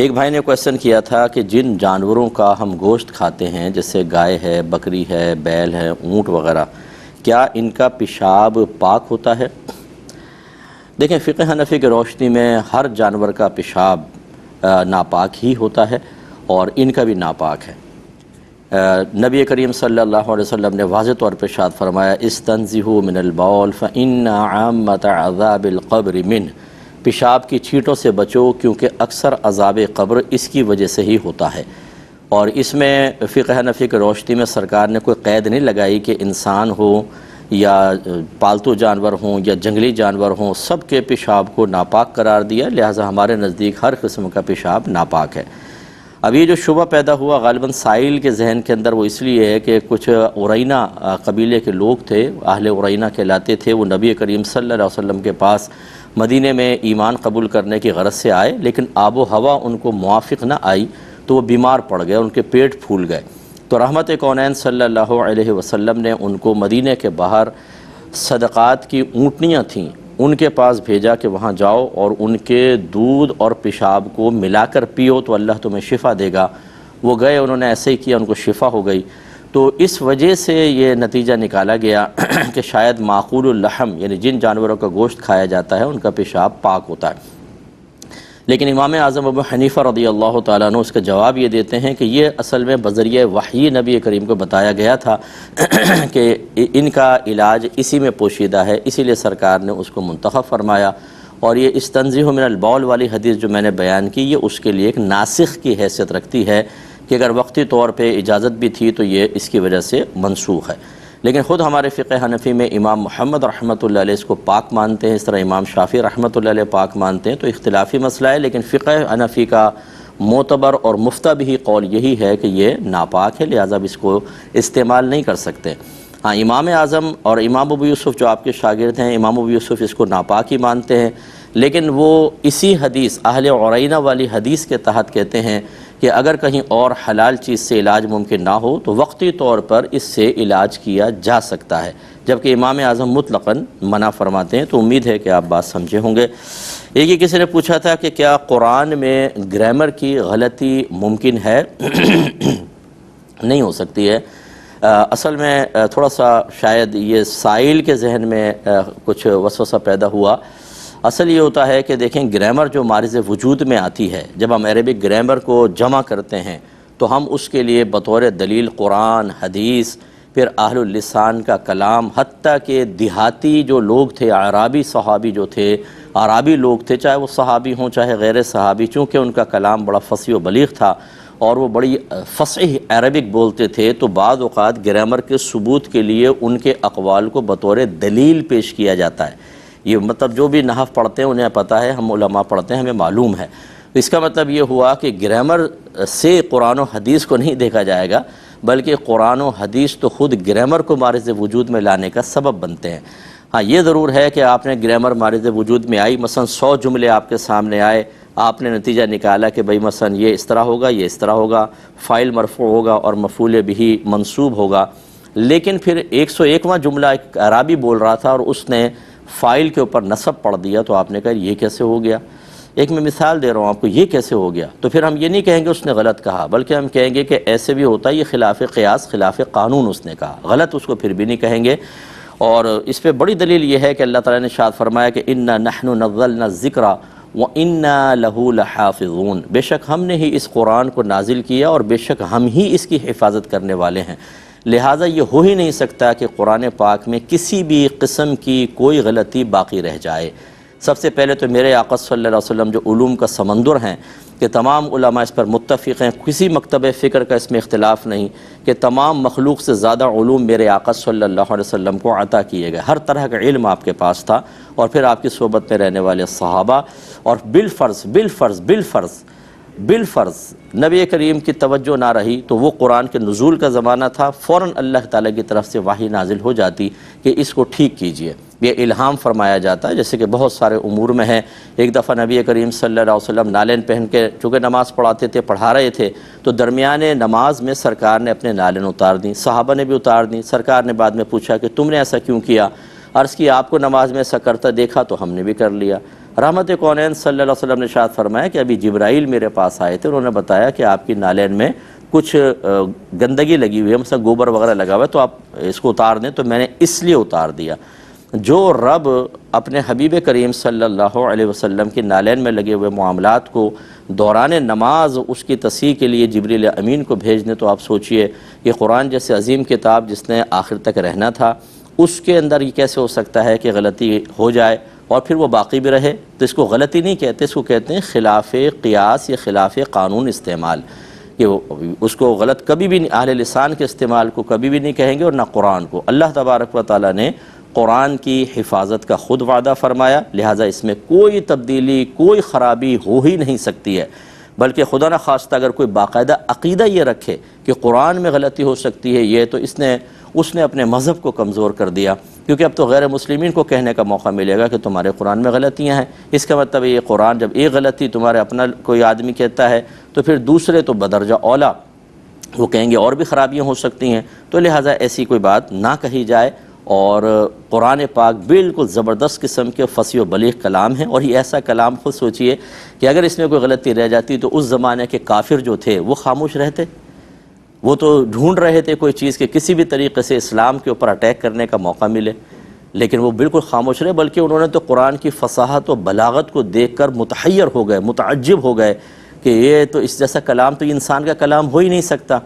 ایک بھائی نے کویسچن کیا تھا کہ جن جانوروں کا ہم گوشت کھاتے ہیں جیسے گائے ہے، بکری ہے، بیل ہے، اونٹ وغیرہ، کیا ان کا پیشاب پاک ہوتا ہے؟ دیکھیں، فقہ حنفی کی روشنی میں ہر جانور کا پیشاب ناپاک ہی ہوتا ہے اور ان کا بھی ناپاک ہے۔ نبی کریم صلی اللہ علیہ وسلم نے واضح طور پہ ارشاد فرمایا استنزہوا من البول فإن عامۃ عذاب القبر منہ، پیشاب کی چھینٹوں سے بچو کیونکہ اکثر عذاب قبر اس کی وجہ سے ہی ہوتا ہے۔ اور اس میں فقہ حنفی کی روشنی میں سرکار نے کوئی قید نہیں لگائی کہ انسان ہو یا پالتو جانور ہوں یا جنگلی جانور ہوں، سب کے پیشاب کو ناپاک قرار دیا، لہٰذا ہمارے نزدیک ہر قسم کا پیشاب ناپاک ہے۔ اب یہ جو شبہ پیدا ہوا غالباً سائل کے ذہن کے اندر، وہ اس لیے ہے کہ کچھ عرینہ قبیلے کے لوگ تھے، اہل عرینہ کہلاتے تھے، وہ نبی کریم صلی اللہ علیہ وسلم کے پاس مدینے میں ایمان قبول کرنے کی غرض سے آئے، لیکن آب و ہوا ان کو موافق نہ آئی تو وہ بیمار پڑ گئے، ان کے پیٹ پھول گئے۔ تو رحمت کونین صلی اللہ علیہ وسلم نے ان کو مدینے کے باہر صدقات کی اونٹنیاں تھیں، ان کے پاس بھیجا کہ وہاں جاؤ اور ان کے دودھ اور پیشاب کو ملا کر پیو تو اللہ تمہیں شفا دے گا۔ وہ گئے، انہوں نے ایسے ہی کیا، ان کو شفا ہو گئی۔ تو اس وجہ سے یہ نتیجہ نکالا گیا کہ شاید معقول اللحم، یعنی جن جانوروں کا گوشت کھایا جاتا ہے ان کا پیشاب پاک ہوتا ہے۔ لیکن امام اعظم ابو حنیفہ رضی اللہ تعالیٰ عنہ اس کا جواب یہ دیتے ہیں کہ یہ اصل میں بذریعہ وحی نبی کریم کو بتایا گیا تھا کہ ان کا علاج اسی میں پوشیدہ ہے، اسی لیے سرکار نے اس کو منتخب فرمایا۔ اور یہ استنزہ من البول والی حدیث جو میں نے بیان کی، یہ اس کے لیے ایک ناسخ کی حیثیت رکھتی ہے کہ اگر وقتی طور پہ اجازت بھی تھی تو یہ اس کی وجہ سے منسوخ ہے۔ لیکن خود ہمارے فقہ حنفی میں امام محمد رحمۃ اللہ علیہ اس کو پاک مانتے ہیں، اس طرح امام شافعی رحمۃ اللہ علیہ پاک مانتے ہیں، تو اختلافی مسئلہ ہے، لیکن فقہ حنفی کا معتبر اور مفتبی قول یہی ہے کہ یہ ناپاک ہے، لہٰذا اب اس کو استعمال نہیں کر سکتے۔ ہاں، امام اعظم اور امام ابو یوسف جو آپ کے شاگرد ہیں، امام ابو یوسف اس کو ناپاک ہی مانتے ہیں، لیکن وہ اسی حدیث اہل عرینہ والی حدیث کے تحت کہتے ہیں کہ اگر کہیں اور حلال چیز سے علاج ممکن نہ ہو تو وقتی طور پر اس سے علاج کیا جا سکتا ہے، جبکہ امام اعظم مطلقاً منع فرماتے ہیں۔ تو امید ہے کہ آپ بات سمجھے ہوں گے۔ ایک ہی کسی نے پوچھا تھا کہ کیا قرآن میں گرامر کی غلطی ممکن ہے؟ نہیں ہو سکتی ہے۔ اصل میں تھوڑا سا شاید یہ سائل کے ذہن میں کچھ وسوسہ پیدا ہوا۔ اصل یہ ہوتا ہے کہ دیکھیں، گرامر جو مارز وجود میں آتی ہے، جب ہم عربک گرامر کو جمع کرتے ہیں تو ہم اس کے لیے بطور دلیل قرآن، حدیث، پھر اہل اللسان کا کلام، حتیٰ کہ دیہاتی جو لوگ تھے، عربی صحابی جو تھے، عربی لوگ تھے، چاہے وہ صحابی ہوں چاہے غیر صحابی، چونکہ ان کا کلام بڑا فصیح و بلیغ تھا اور وہ بڑی فصیح عربک بولتے تھے، تو بعض اوقات گرامر کے ثبوت کے لیے ان کے اقوال کو بطور دلیل پیش کیا جاتا ہے۔ یہ مطلب جو بھی نحو پڑھتے ہیں انہیں پتہ ہے، ہم علماء پڑھتے ہیں، ہمیں معلوم ہے۔ اس کا مطلب یہ ہوا کہ گرامر سے قرآن و حدیث کو نہیں دیکھا جائے گا، بلکہ قرآن و حدیث تو خود گرامر کو مارز وجود میں لانے کا سبب بنتے ہیں۔ ہاں، یہ ضرور ہے کہ آپ نے گرامر مارز وجود میں آئی، مثلا 100 جملے آپ کے سامنے آئے، آپ نے نتیجہ نکالا کہ بھئی مثلا یہ اس طرح ہوگا، یہ اس طرح ہوگا، فاعل مرفوع ہوگا اور مفعول بہ منصوب ہوگا، لیکن پھر 101واں جملہ ایک عربی بول رہا تھا اور اس نے فاعل کے اوپر نصب پڑھ دیا، تو آپ نے کہا یہ کیسے ہو گیا؟ ایک میں مثال دے رہا ہوں آپ کو، یہ کیسے ہو گیا؟ تو پھر ہم یہ نہیں کہیں گے اس نے غلط کہا، بلکہ ہم کہیں گے کہ ایسے بھی ہوتا ہے، یہ خلاف قیاس، خلاف قانون اس نے کہا، غلط اس کو پھر بھی نہیں کہیں گے۔ اور اس پہ بڑی دلیل یہ ہے کہ اللہ تعالیٰ نے ارشاد فرمایا کہ اِنَّا نَحْنُ نَزَّلْنَا الذِّكْرَ وَإِنَّا لَهُ لَحَافِظُونَ، بے شک ہم نے ہی اس قرآن کو نازل کیا اور بے شک ہم ہی اس کی حفاظت کرنے والے ہیں۔ لہٰذا یہ ہو ہی نہیں سکتا کہ قرآن پاک میں کسی بھی قسم کی کوئی غلطی باقی رہ جائے۔ سب سے پہلے تو میرے آقا صلی اللہ علیہ وسلم جو علوم کا سمندر ہیں، کہ تمام علماء اس پر متفق ہیں، کسی مکتب فکر کا اس میں اختلاف نہیں کہ تمام مخلوق سے زیادہ علوم میرے آقا صلی اللہ علیہ وسلم کو عطا کیے گئے، ہر طرح کا علم آپ کے پاس تھا، اور پھر آپ کی صحبت میں رہنے والے صحابہ، اور بالفرض نبی کریم کی توجہ نہ رہی تو وہ قرآن کے نزول کا زمانہ تھا، فوراً اللہ تعالیٰ کی طرف سے وحی نازل ہو جاتی کہ اس کو ٹھیک کیجئے، یہ الہام فرمایا جاتا ہے، جیسے کہ بہت سارے امور میں ہے۔ ایک دفعہ نبی کریم صلی اللہ علیہ وسلم نالین پہن کے چونکہ نماز پڑھاتے تھے، پڑھا رہے تھے، تو درمیان نماز میں سرکار نے اپنے نالین اتار دیں، صحابہ نے بھی اتار دیں۔ سرکار نے بعد میں پوچھا کہ تم نے ایسا کیوں کیا؟ عرض کی آپ کو نماز میں ایسا کرتا دیکھا تو ہم نے بھی کر لیا۔ رحمت کونین صلی اللہ علیہ وسلم نے ارشاد فرمایا کہ ابھی جبرائیل میرے پاس آئے تھے، انہوں نے بتایا کہ آپ کی نالین میں کچھ گندگی لگی ہوئی ہے، مثلا گوبر وغیرہ لگا ہوا ہے، تو آپ اس کو اتار دیں، تو میں نے اس لیے اتار دیا۔ جو رب اپنے حبیب کریم صلی اللہ علیہ وسلم کی نالین میں لگے ہوئے معاملات کو دوران نماز اس کی تصحیح کے لیے جبریل امین کو بھیج دیں، تو آپ سوچئے کہ قرآن جیسے عظیم کتاب جس نے آخر تک رہنا تھا، اس کے اندر یہ کیسے ہو سکتا ہے کہ غلطی ہو جائے اور پھر وہ باقی بھی رہے؟ تو اس کو غلطی نہیں کہتے، اس کو کہتے ہیں خلاف قیاس یا خلاف قانون استعمال، کہ اس کو غلط کبھی بھی اہل لسان کے استعمال کو کبھی بھی نہیں کہیں گے، اور نہ قرآن کو۔ اللہ تبارک و تعالیٰ نے قرآن کی حفاظت کا خود وعدہ فرمایا، لہٰذا اس میں کوئی تبدیلی، کوئی خرابی ہو ہی نہیں سکتی ہے، بلکہ خدا نہ خواستہ اگر کوئی باقاعدہ عقیدہ یہ رکھے کہ قرآن میں غلطی ہو سکتی ہے، یہ تو اس نے اپنے مذہب کو کمزور کر دیا، کیونکہ اب تو غیر مسلمین کو کہنے کا موقع ملے گا کہ تمہارے قرآن میں غلطیاں ہیں۔ اس کا مطلب یہ قرآن جب ایک غلطی تمہارے اپنا کوئی آدمی کہتا ہے تو پھر دوسرے تو بدرجہ اولا وہ کہیں گے اور بھی خرابیاں ہو سکتی ہیں، تو لہٰذا ایسی کوئی بات نہ کہی جائے۔ اور قرآن پاک بالکل زبردست قسم کے فصیح و بلیغ کلام ہے، اور یہ ایسا کلام خود سوچئے کہ اگر اس میں کوئی غلطی رہ جاتی تو اس زمانے کے کافر جو تھے وہ خاموش رہتے؟ وہ تو ڈھونڈ رہے تھے کوئی چیز کہ کسی بھی طریقے سے اسلام کے اوپر اٹیک کرنے کا موقع ملے، لیکن وہ بالکل خاموش رہے، بلکہ انہوں نے تو قرآن کی فصاحت و بلاغت کو دیکھ کر متحیر ہو گئے، متعجب ہو گئے کہ یہ تو اس جیسا کلام تو یہ انسان کا کلام ہو ہی نہیں سکتا۔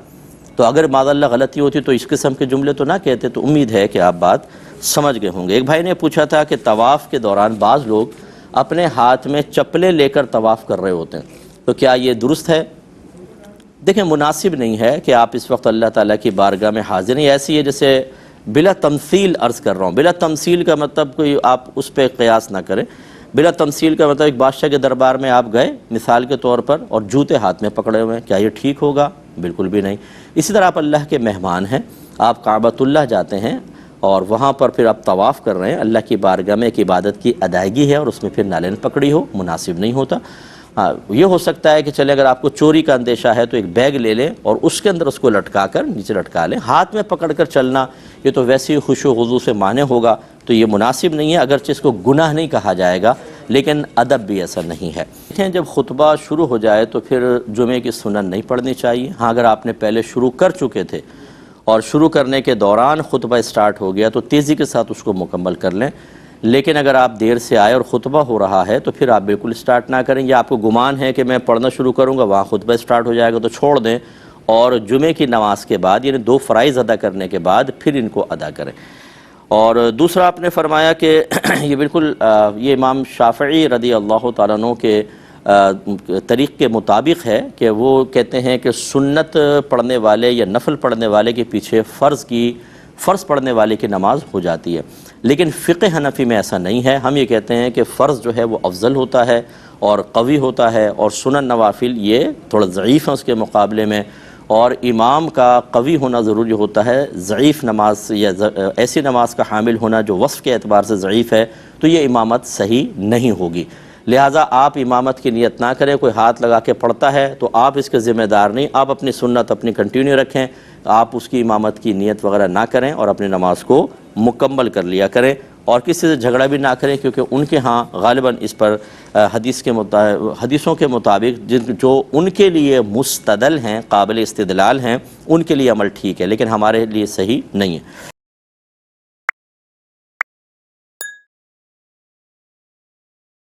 تو اگر معاذ اللہ غلطی ہوتی تو اس قسم کے جملے تو نہ کہتے۔ تو امید ہے کہ آپ بات سمجھ گئے ہوں گے۔ ایک بھائی نے پوچھا تھا کہ طواف کے دوران بعض لوگ اپنے ہاتھ میں چپلیں لے کر طواف کر رہے ہوتے ہیں، تو کیا یہ درست ہے؟ دیکھیں، مناسب نہیں ہے کہ آپ اس وقت اللہ تعالیٰ کی بارگاہ میں حاضر ہیں۔ ایسی ہے جیسے بلا تمثیل عرض کر رہا ہوں، بلا تمثیل کا مطلب کوئی آپ اس پہ قیاس نہ کریں۔ بلا تمثیل کا مطلب ایک بادشاہ کے دربار میں آپ گئے مثال کے طور پر اور جوتے ہاتھ میں پکڑے ہوئے ہیں، کیا یہ ٹھیک ہوگا؟ بالکل بھی نہیں۔ اسی طرح آپ اللہ کے مہمان ہیں، آپ کعبۃ اللہ جاتے ہیں اور وہاں پر پھر آپ طواف کر رہے ہیں، اللہ کی بارگاہ میں ایک عبادت کی ادائیگی ہے اور اس میں پھر نالین پکڑی ہو، مناسب نہیں ہوتا۔ ہاں، یہ ہو سکتا ہے کہ چلے اگر آپ کو چوری کا اندیشہ ہے تو ایک بیگ لے لیں اور اس کے اندر اس کو لٹکا کر نیچے لٹکا لیں۔ ہاتھ میں پکڑ کر چلنا یہ تو ویسے ہی خشوع و خضوع سے مانع ہوگا، تو یہ مناسب نہیں ہے، اگرچہ اس کو گناہ نہیں کہا جائے گا لیکن ادب بھی ایسا نہیں ہے۔ دیکھیں، جب خطبہ شروع ہو جائے تو پھر جمعے کی سنن نہیں پڑھنی چاہیے۔ ہاں، اگر آپ نے پہلے شروع کر چکے تھے اور شروع کرنے کے دوران خطبہ اسٹارٹ ہو گیا تو تیزی کے ساتھ اس کو مکمل کر لیں، لیکن اگر آپ دیر سے آئے اور خطبہ ہو رہا ہے تو پھر آپ بالکل اسٹارٹ نہ کریں، یا آپ کو گمان ہے کہ میں پڑھنا شروع کروں گا وہاں خطبہ اسٹارٹ ہو جائے گا تو چھوڑ دیں، اور جمعے کی نماز کے بعد یعنی 2 فرائض ادا کرنے کے بعد پھر ان کو ادا کریں۔ اور دوسرا آپ نے فرمایا کہ یہ بالکل یہ امام شافعی رضی اللہ تعالیٰ عنہ کے طریق کے مطابق ہے کہ وہ کہتے ہیں کہ سنت پڑھنے والے یا نفل پڑھنے والے کے پیچھے فرض پڑھنے والے کی نماز ہو جاتی ہے، لیکن فقہ حنفی میں ایسا نہیں ہے۔ ہم یہ کہتے ہیں کہ فرض جو ہے وہ افضل ہوتا ہے اور قوی ہوتا ہے، اور سنن نوافل یہ تھوڑا ضعیف ہیں اس کے مقابلے میں، اور امام کا قوی ہونا ضروری ہوتا ہے۔ ضعیف نماز یا ایسی نماز کا حامل ہونا جو وصف کے اعتبار سے ضعیف ہے تو یہ امامت صحیح نہیں ہوگی، لہٰذا آپ امامت کی نیت نہ کریں۔ کوئی ہاتھ لگا کے پڑھتا ہے تو آپ اس کے ذمہ دار نہیں، آپ اپنی سنت اپنی کنٹینیو رکھیں، آپ اس کی امامت کی نیت وغیرہ نہ کریں اور اپنی نماز کو مکمل کر لیا کریں، اور کسی سے جھگڑا بھی نہ کریں، کیونکہ ان کے ہاں غالباً اس پر حدیثوں کے مطابق جو ان کے لیے مستدل ہیں، قابل استدلال ہیں، ان کے لیے عمل ٹھیک ہے، لیکن ہمارے لیے صحیح نہیں ہے۔